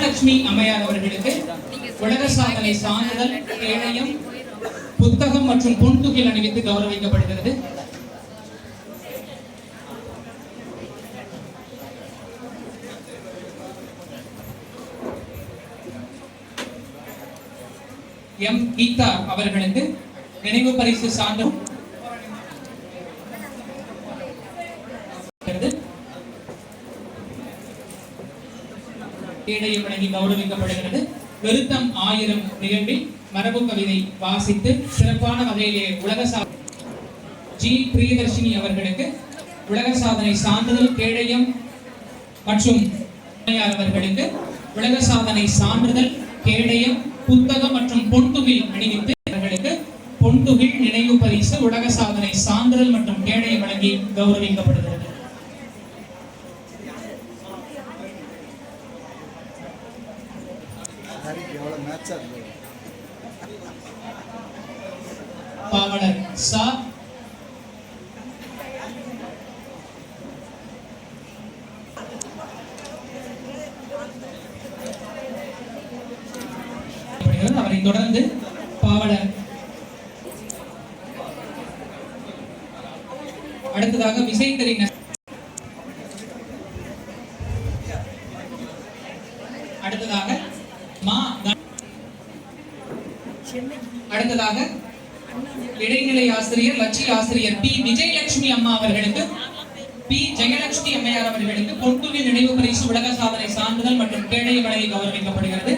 விஜயலட்சுமி அம்மையார் அவர்களுக்கு உலக சாதனை சான்றிதழ், கேடயம், புத்தகம் மற்றும் பொன்துகில் அணிவித்து கௌரவிக்கப்படுகிறது. எம் கீதா அவர்களுக்கு நினைவு பரிசு சான்று, கேடயம் வழங்கி கௌரவிக்கப்படுகிறது. விருத்தம் 1000 நிகழ்வில் மரபு கவிதை வாசித்து சிறப்பான வகையிலே உலக சாதனை ஜி பிரியதர்ஷினி அவர்களுக்கு உலக சாதனை சான்றிதழ், கேடயம் மற்றும் அவர்களுக்கு உலக சாதனை சான்றிதழ், கேடயம், புத்தகம் மற்றும் பொன்துகில் அணிவித்து அவர்களுக்கு பொன்துகில் நினைவு பரிசு, உலக சாதனை சான்றிதழ் மற்றும் கேடயம் வழங்கி கௌரவிக்கப்படுகிறது. பாவலர் சா அவரை தொடர்ந்து பாவலர், அடுத்ததாக விசைத்தறி, அடுத்ததாக அடுத்ததாக இடைநிலை ஆசிரியர், லட்சிய ஆசிரியர் பி விஜயலட்சுமி அம்மா அவர்களுக்கு பி ஜெயலட்சுமி அம்மையார் அவர்களுக்கு பொன்துகில் நினைவு பரிசு, உலக சாதனை சான்றிதழ் மற்றும் கேடயம் வழங்கி கௌரவிக்கப்படுகிறது.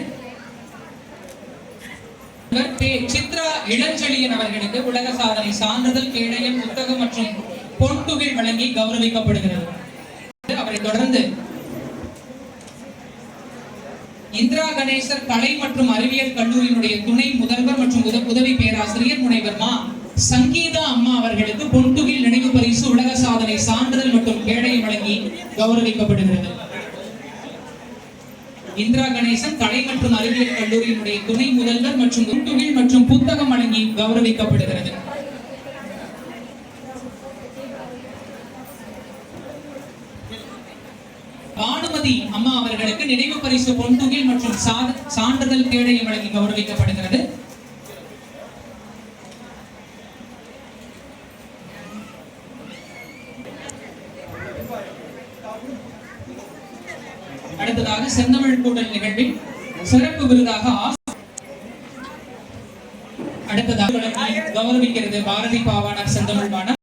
சித்ரா இளஞ்செழியன் அவர்களுக்கு உலக சாதனை சான்றிதழ், கேடயம், புத்தகம் மற்றும் பொன்துகில் வழங்கி கௌரவிக்கப்படுகிறது. அவரை தொடர்ந்து இந்திரா கணேசர் கலை மற்றும் அறிவியல் கல்லூரியினுடைய துணை முதல்வர் மற்றும் உதவி பேராசிரியர் முனைவர் மா சங்கீதா அம்மா அவர்களுக்கு பொன்துகில் நினைவு பரிசு, உலக சாதனை சான்றிதழ் மற்றும் கேடயம் வழங்கி கௌரவிக்கப்படுகிறது. இந்திரா கணேசன் கலை மற்றும் அறிவியல் கல்லூரியினுடைய துணை முதல்வர் மற்றும் பொன்துகில் மற்றும் புத்தகம் வழங்கி கௌரவிக்கப்படுகிறது. பானுமதி அம்மா அவர்களுக்கு நினைவு பரிசு, பொன்துகில் மற்றும் சான்றிதழ், கேடயம் வழங்கி கௌரவிக்கப்படுகிறது. அடுத்ததாக செந்தமிழ் கூட்டல் நிகழ்வில் சிறப்பு விருதாக அடுத்ததாக கௌரவிக்கிறது பாரதி பாவாணர் செந்தமிழ் பாடம்.